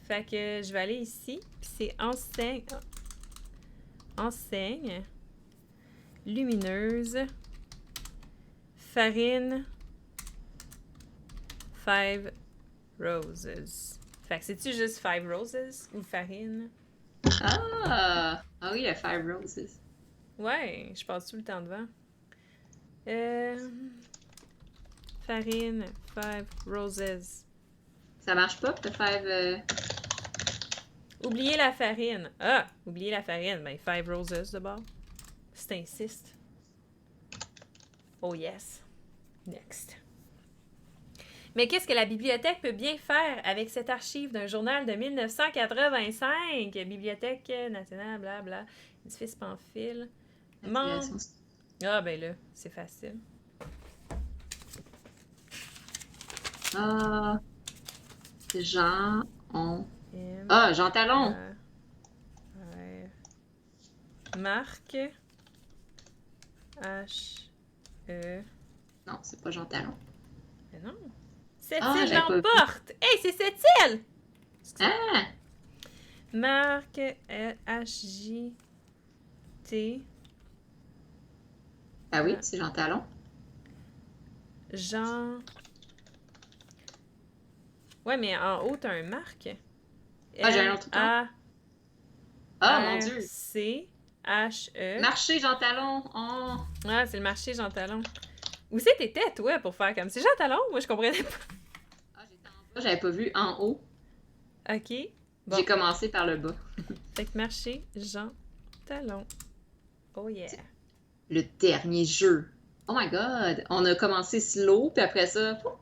Fait que je vais aller ici, puis c'est enseigne. Enseigne. Lumineuse. Farine. 5 roses. Fait que c'est-tu juste 5 roses ou farine? Ah! Ah oui, le Five Roses. Ouais, je passe tout le temps devant. Farine, 5 roses. Ça marche pas, le Five... Oubliez la farine. Ah, oubliez la farine. Ben, 5 roses de bord. Si t'insistes. Oh yes. Next. Mais qu'est-ce que la bibliothèque peut bien faire avec cette archive d'un journal de 1985? Bibliothèque nationale, blabla. Édifice Pamphile. Ah, ben là, c'est facile. Ah... Jean... M. Ah, Jean Talon! Marc. H-E. Non, c'est pas Jean Talon. Mais non. Cette Ah, île j'avais pas vu. l'emporte! Hey, c'est cette île! Ah! Marc. H-J-T. Ah oui, c'est Jean Talon. Jean. Ouais, mais en haut, t'as un Marc. Ah, j'ai un autre temps. A. Ah, mon Dieu! C-H-E. Marché Jean Talon! Oh! Ah, c'est le marché Jean Talon. Où c'est t'étais, toi, pour faire comme... C'est Jean Talon? Moi, je comprenais pas. Ah, j'étais en bas, j'avais pas vu en haut. OK. Bon. J'ai commencé par le bas. Fait que marché Jean Talon. Oh yeah. Le dernier jeu. Oh my god! On a commencé slow, puis après ça... pouf.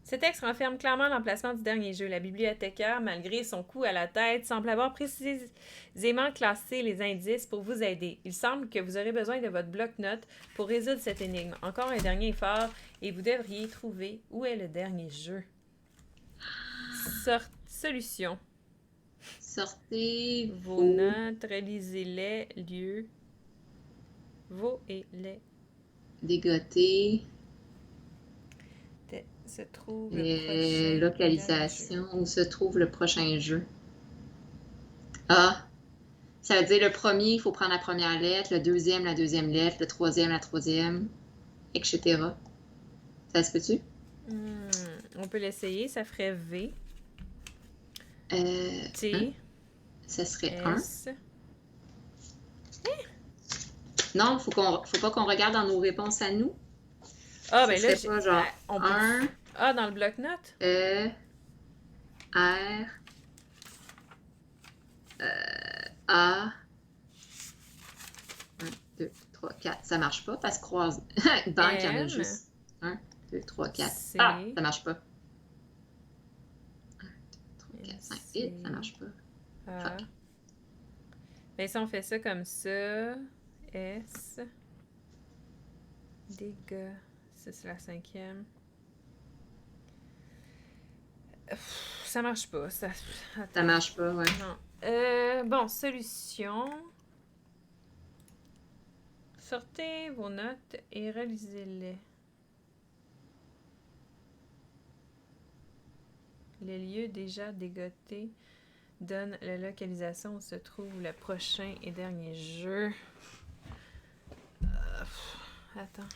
Ce texte renferme clairement l'emplacement du dernier jeu. La bibliothécaire, malgré son coup à la tête, semble avoir précisément classé les indices pour vous aider. Il semble que vous aurez besoin de votre bloc-notes pour résoudre cette énigme. Encore un dernier effort et vous devriez trouver où est le dernier jeu. Solution. Sortez Vos notes, relisez-les, lieux, vos et les. dégoter. Se trouve le prochain Localisation, où se trouve le prochain jeu. Ah! Ça veut dire le premier, il faut prendre la première lettre, le deuxième, la deuxième lettre, le troisième, la troisième, etc. Ça se peut-tu? On peut l'essayer, ça ferait V. T. Hein? Ça serait S. 1. Non, faut pas qu'on regarde dans nos réponses à nous. Ah, ben là, pas genre on peut... 1. Ah, dans le bloc-notes? R. A. 1, 2, 3, 4. Ça marche pas parce que croise. Banque, il y en a juste 1, 2, 3, 4. C. Ah, ça marche pas. 1, 2, 3, 4, 5. Et ça marche pas. A. Mais si on fait ça comme ça, S. Dégâts. Ça, c'est la cinquième. Ça marche pas. Ça marche pas, ouais. Non. Bon, solution. Sortez vos notes et relisez-les. Les lieux déjà dégotés donnent la localisation où se trouve le prochain et dernier jeu. Attends.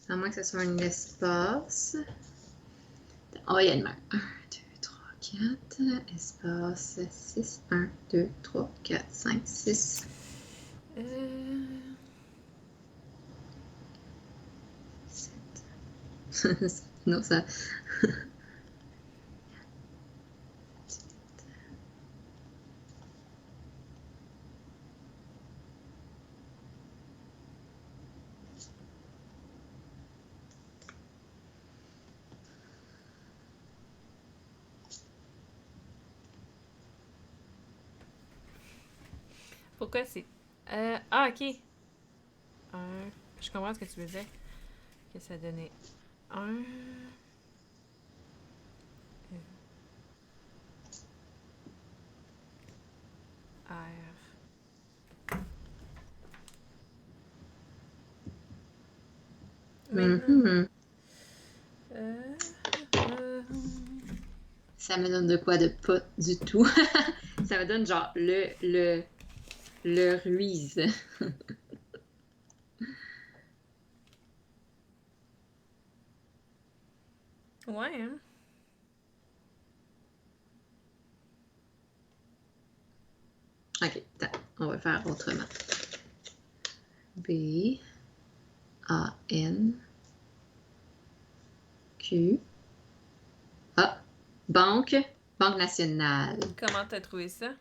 À moins que ce soit un espace. Oh, il y a une main. 1, 2, 3, 4. Espace 6. 1, 2, 3, 4, 5, 6. 7. Non, ça. Pourquoi c'est... Ah, ok. Je comprends ce que tu veux dire. Que ça donnait 1... R. Mm-hmm. Ça me donne de quoi de pas du tout. Ça me donne genre le ruise. Ouais, hein? Ok, on va faire autrement. B A N Q A Banque nationale. Comment t'as trouvé ça?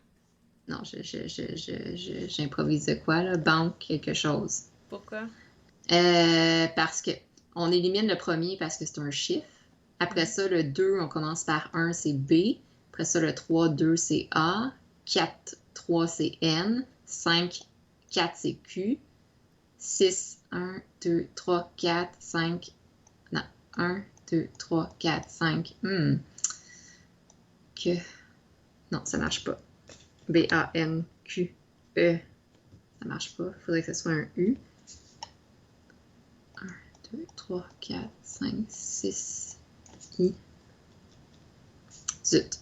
Non, j'improvise de quoi, là? Banque quelque chose. Pourquoi? Parce que on élimine le premier parce que c'est un chiffre. Après ça, le 2, on commence par 1, c'est B. Après ça, le 3, 2, c'est A. 4, 3, c'est N. 5, 4, c'est Q. 6, 1, 2, 3, 4, 5. Non, 1, 2, 3, 4, 5. Que... Non, ça marche pas. B-A-N-Q-E. Ça marche pas. Il faudrait que ce soit un U. 1, 2, 3, 4, 5, 6, I. Zut.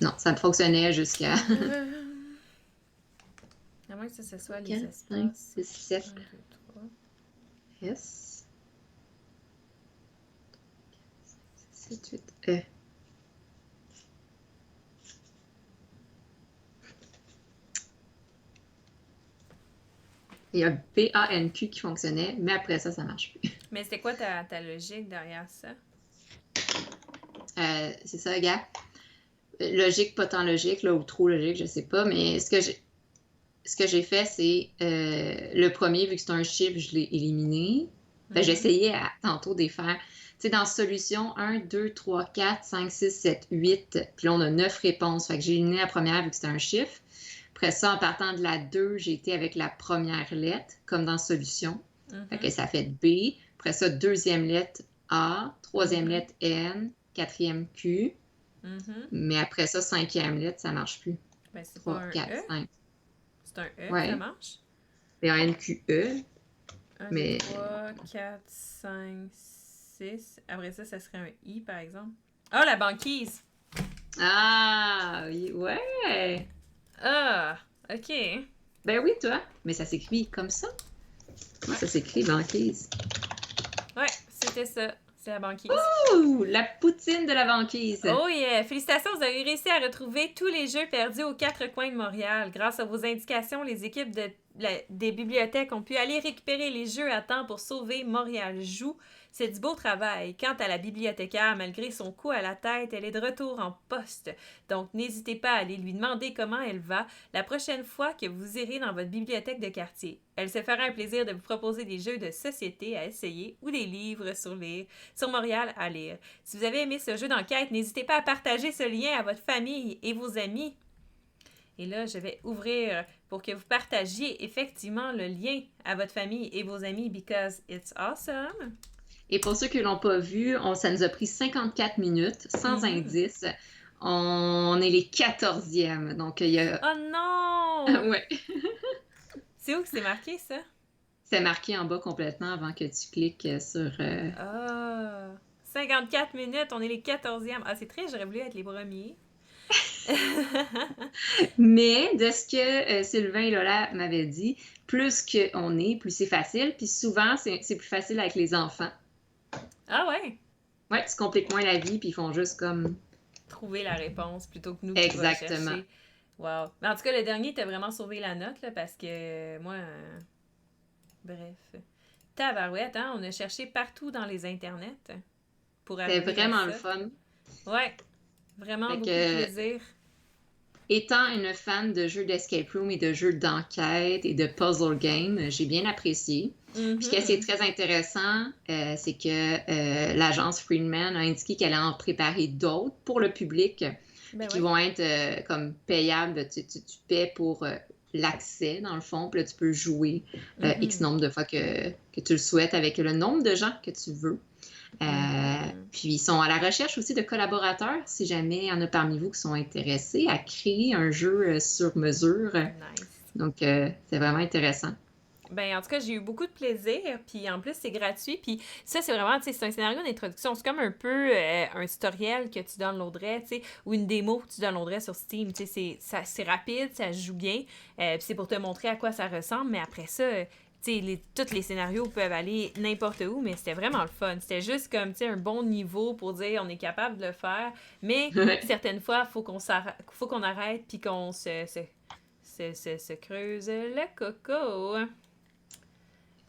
Non, ça fonctionnait jusqu'à... À moins que ça soit 4, les 5, espaces. 6, 7. 1, 2, 3. S. 7, 8, E. Il y a B-A-N-Q qui fonctionnait, mais après ça, ça marche plus. Mais c'était quoi ta logique derrière ça? C'est ça, gars. Logique, pas tant logique, là, ou trop logique, je sais pas, mais ce que j'ai fait, c'est le premier, vu que c'est un chiffre, je l'ai éliminé. J'essayais tantôt de les faire. Tu sais, dans solution 1, 2, 3, 4, 5, 6, 7, 8. Puis là, on a 9 réponses. Fait que j'ai éliminé la première vu que c'était un chiffre. Après ça, en partant de la 2, j'ai été avec la première lettre, comme dans solution. Fait que ça fait B. Après ça, deuxième lettre A. Troisième lettre N. Quatrième Q. Mais après ça, cinquième lettre, ça marche plus. Ben, c'est 3, pas un 4, E. 5. C'est un E, Ouais. ça marche? B-A-N-Q-E. 1, Mais... 2, 3, 4, 5, 6. Après ça, ça serait un I, par exemple. Ah, la banquise! Ah, oui, ouais! Ah, OK. Ben oui, toi. Mais ça s'écrit comme ça. Comment ça s'écrit, banquise? Ouais, c'était ça. C'est la banquise. Ouh! La poutine de la banquise! Oh yeah! Félicitations, vous avez réussi à retrouver tous les jeux perdus aux 4 coins de Montréal. Grâce à vos indications, les équipes des bibliothèques ont pu aller récupérer les jeux à temps pour sauver Montréal Joue. C'est du beau travail. Quant à la bibliothécaire, malgré son coup à la tête, elle est de retour en poste. Donc, n'hésitez pas à aller lui demander comment elle va la prochaine fois que vous irez dans votre bibliothèque de quartier. Elle se fera un plaisir de vous proposer des jeux de société à essayer ou des livres sur Montréal à lire. Si vous avez aimé ce jeu d'enquête, n'hésitez pas à partager ce lien à votre famille et vos amis. Et là, je vais ouvrir pour que vous partagiez effectivement le lien à votre famille et vos amis because it's awesome. Et pour ceux qui ne l'ont pas vu, ça nous a pris 54 minutes, sans indice. On est les 14e. Donc, il y a... Oh non! ouais. C'est où que c'est marqué, ça? C'est marqué en bas complètement avant que tu cliques sur... 54 minutes, on est les 14e. Ah, c'est triste, j'aurais voulu être les premiers. Mais de ce que Sylvain et Lola m'avaient dit, plus qu'on est, plus c'est facile. Puis souvent, c'est plus facile avec les enfants. Ah ouais? Ouais, tu compliques moins la vie, puis ils font juste comme... trouver la réponse plutôt que nous Exactement. qui va chercher. Wow. Mais en tout cas, le dernier t'a vraiment sauvé la note, là, parce que moi... Bref. Tabarouette, hein? On a cherché partout dans les internets pour C'était arriver vraiment à le ça. fun. Ouais. Vraiment Fait beaucoup que- de plaisir. Étant une fan de jeux d'escape room et de jeux d'enquête et de puzzle game, j'ai bien apprécié. Puis ce qui est très intéressant, c'est que l'agence Friedman a indiqué qu'elle allait en préparer d'autres pour le public qui vont être comme payables. Tu paies pour l'accès, dans le fond, puis là, tu peux jouer X nombre de fois que tu le souhaites avec le nombre de gens que tu veux. Puis ils sont à la recherche aussi de collaborateurs, si jamais il y en a parmi vous qui sont intéressés à créer un jeu sur mesure. Nice. Donc, c'est vraiment intéressant. Ben, en tout cas, j'ai eu beaucoup de plaisir, puis en plus, c'est gratuit, puis ça, c'est vraiment, tu sais, c'est un scénario d'introduction, c'est comme un peu un tutoriel que tu downloaderais, tu sais, ou une démo que tu downloaderais sur Steam, tu sais, c'est rapide, ça se joue bien, puis c'est pour te montrer à quoi ça ressemble, mais après ça, tu sais, tous les scénarios peuvent aller n'importe où, mais c'était vraiment le fun, c'était juste comme, tu sais, un bon niveau pour dire on est capable de le faire, mais certaines fois, faut qu'on arrête, puis qu'on se creuse le coco.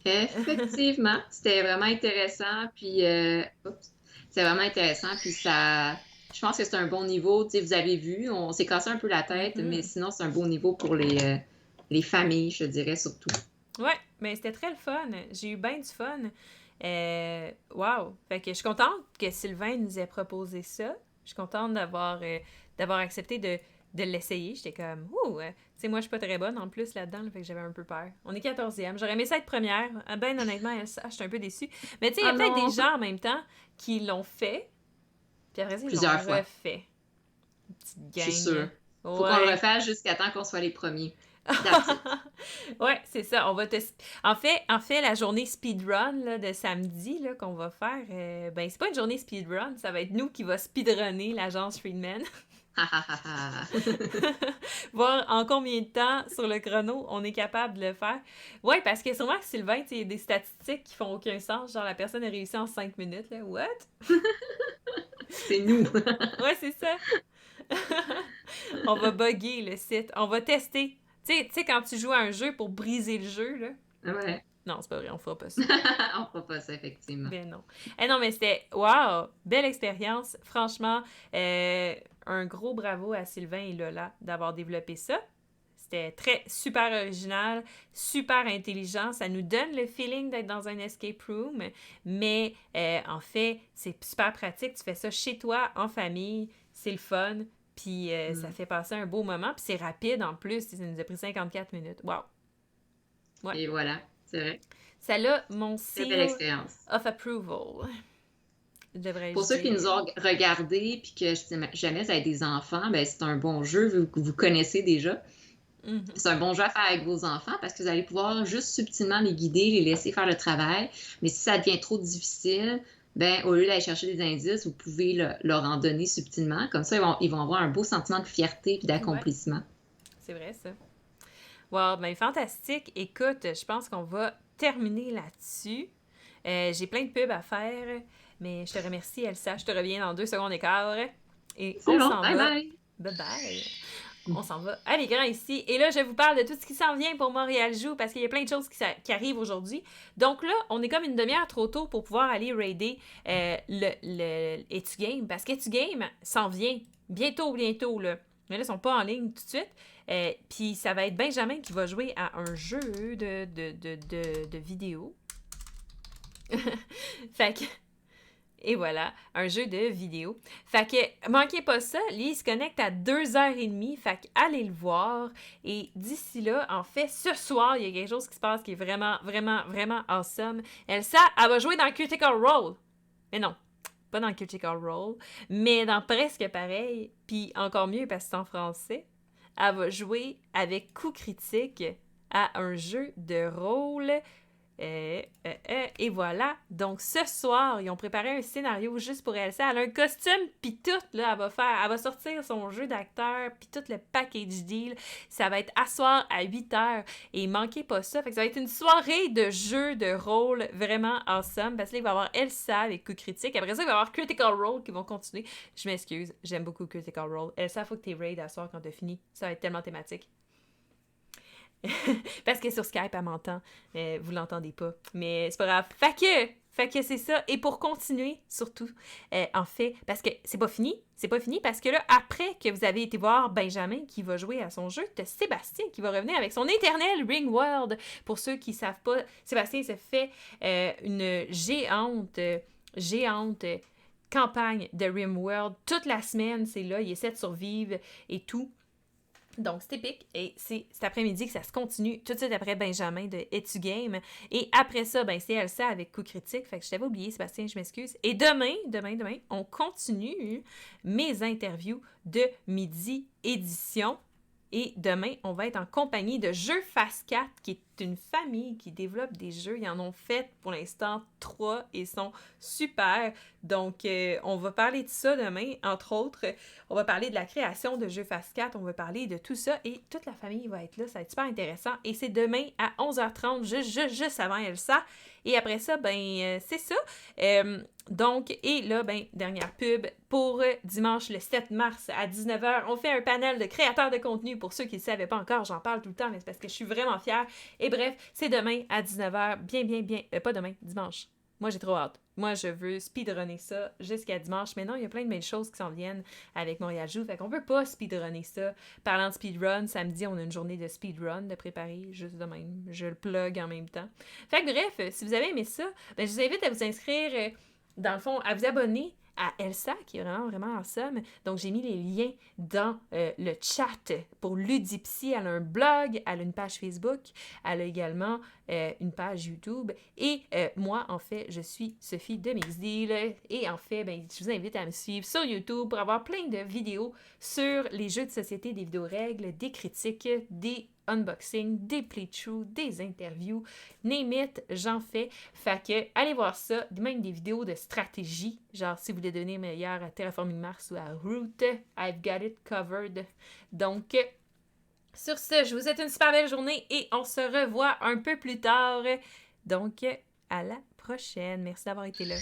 Effectivement, c'était vraiment intéressant, puis c'est vraiment intéressant, puis ça, je pense que c'est un bon niveau, tu sais, vous avez vu, on s'est cassé un peu la tête, mais sinon c'est un bon niveau pour les familles, je dirais surtout. Ouais, mais c'était très le fun, j'ai eu bien du fun. Wow, fait que je suis contente que Sylvain nous ait proposé ça, je suis contente d'avoir accepté de l'essayer. J'étais comme, ouh, tu sais, moi, je suis pas très bonne en plus là-dedans, là, fait que j'avais un peu peur. On est 14e. J'aurais aimé ça être première. Ben, honnêtement, je suis un peu déçue. Mais tu sais, il y Ah a peut-être des non! gens en même temps qui l'ont fait, puis après ça, ils l'ont Plusieurs fois, refait. Une petite je suis gang. sûre. Faut qu'on le Ouais. refasse jusqu'à temps qu'on soit les premiers. That's it. Ouais, c'est ça. On va te... en fait, la journée speedrun là, de samedi là, qu'on va faire, ben, c'est pas une journée speedrun, ça va être nous qui va speedrunner l'agence Friedman. Ha ha ha ha. Voir en combien de temps sur le chrono on est capable de le faire. Ouais, parce que sûrement que Sylvain, tu sais, il y a des statistiques qui font aucun sens. Genre, la personne a réussi en 5 minutes, là. What? C'est nous. Ouais, c'est ça. On va bugger le site. On va tester. Tu sais, quand tu joues à un jeu pour briser le jeu, là. Ouais. Non, c'est pas vrai, on fera pas ça. On fera pas ça, effectivement. Ben non. Eh non, mais c'était, wow, belle expérience. Franchement, un gros bravo à Sylvain et Lola d'avoir développé ça. C'était super original, super intelligent. Ça nous donne le feeling d'être dans un escape room, mais en fait, c'est super pratique. Tu fais ça chez toi, en famille, c'est le fun, puis ça fait passer un beau moment, puis c'est rapide en plus. Ça nous a pris 54 minutes. Wow. Ouais. Et voilà, c'est vrai. Ça a mon Très belle seal expérience. of approval. Devrais-je Pour ceux qui dire. nous ont regardés puis que jamais vous avez des enfants, ben c'est un bon jeu vu que vous connaissez déjà. Mhm. C'est un bon jeu à faire avec vos enfants parce que vous allez pouvoir juste subtilement les guider, les laisser faire le travail. Mais si ça devient trop difficile, ben au lieu d'aller chercher des indices, vous pouvez leur en donner subtilement. Comme ça, ils vont avoir un beau sentiment de fierté et Ouais, d'accomplissement. c'est vrai ça. Wow, ben fantastique. Écoute, je pense qu'on va terminer là-dessus. J'ai plein de pubs à faire, mais je te remercie, Elsa. Je te reviens dans 2 secondes et quart. Et C'est on bon, s'en bye va. bye! Bye bye. On s'en va à l'écran ici. Et là, je vous parle de tout ce qui s'en vient pour Montréal Joue parce qu'il y a plein de choses qui arrivent aujourd'hui. Donc là, on est comme une demi-heure trop tôt pour pouvoir aller raider le Etu Game parce qu'Etu Game s'en vient bientôt, là. Mais là, ils sont pas en ligne tout de suite. Puis ça va être Benjamin qui va jouer à un jeu de vidéo. Fait que... Et voilà, un jeu de vidéo. Fait que, manquez pas ça, lui, il se connecte à 2h30, fait que allez le voir. Et d'ici là, en fait, ce soir, il y a quelque chose qui se passe qui est vraiment, vraiment, vraiment awesome. Elsa, elle va jouer dans Critical Role. Mais non, pas dans Critical Role, mais dans presque pareil, puis encore mieux parce que c'est en français. Elle va jouer avec Coup Critique à un jeu de rôle. Et voilà. Donc, ce soir, ils ont préparé un scénario juste pour Elsa. Elle a un costume, puis tout, là, elle va sortir son jeu d'acteur, puis tout le package deal. Ça va être à soir à 8h. Et manquez pas ça. Fait que ça va être une soirée de jeux de rôle vraiment awesome. Parce que là, il va y avoir Elsa avec Coup Critique. Après ça, il va y avoir Critical Role qui vont continuer. Je m'excuse, j'aime beaucoup Critical Role. Elsa, faut que t'aies raid à soir quand t'as fini. Ça va être tellement thématique. Parce que sur Skype, elle m'entend. Vous l'entendez pas. Mais c'est pas grave. Fait que c'est ça. Et pour continuer, surtout, en fait, parce que c'est pas fini. C'est pas fini parce que là, après que vous avez été voir Benjamin qui va jouer à son jeu, t'as Sébastien qui va revenir avec son éternel Ring World. Pour ceux qui savent pas, Sébastien s'est fait une géante campagne de RimWorld. Toute la semaine, c'est là. Il essaie de survivre et tout. Donc, c'est épique. Et c'est cet après-midi que ça se continue tout de suite après Benjamin de Etu Game. Et après ça, ben, c'est Elsa avec Coup Critique. Fait que je t'avais oublié, Sébastien, je m'excuse. Et demain, on continue mes interviews de midi édition. Et demain, on va être en compagnie de Jeux Phase 4, qui est une famille qui développe des jeux. Ils en ont fait pour l'instant 3 et sont super. Donc, on va parler de ça demain, entre autres. On va parler de la création de Jeux Phase 4. On va parler de tout ça. Et toute la famille va être là. Ça va être super intéressant. Et c'est demain à 11h30, juste avant Elsa. Et après ça, ben, c'est ça. Donc, et là, ben, dernière pub, pour dimanche le 7 mars à 19h, on fait un panel de créateurs de contenu. Pour ceux qui ne le savaient pas encore, j'en parle tout le temps, mais c'est parce que je suis vraiment fière. Et bref, c'est demain à 19h, bien, pas demain, dimanche. Moi, j'ai trop hâte. Moi, je veux speedrunner ça jusqu'à dimanche. Mais non, il y a plein de belles choses qui s'en viennent avec Montréal Joue. Fait qu'on peut pas speedrunner ça. Parlant de speedrun, samedi, on a une journée de speedrun de préparer, juste de même. Je le plug en même temps. Fait que bref, si vous avez aimé ça, ben, je vous invite à vous inscrire dans le fond, à vous abonner à Elsa, qui est vraiment, vraiment awesome. Donc, j'ai mis les liens dans le chat pour Ludipsy. Elle a un blog, elle a une page Facebook, elle a également une page YouTube. Et moi, en fait, je suis Sophie de Mixdeal. Et en fait, ben, je vous invite à me suivre sur YouTube pour avoir plein de vidéos sur les jeux de société, des vidéos règles, des critiques, des unboxings, des playthroughs, des interviews, name it, j'en fais. Fait que, allez voir ça, même des vidéos de stratégie, genre si vous voulez devenir meilleur à Terraforming Mars ou à Root, I've got it covered. Donc, sur ce, je vous souhaite une super belle journée et on se revoit un peu plus tard. Donc, à la prochaine. Merci d'avoir été là.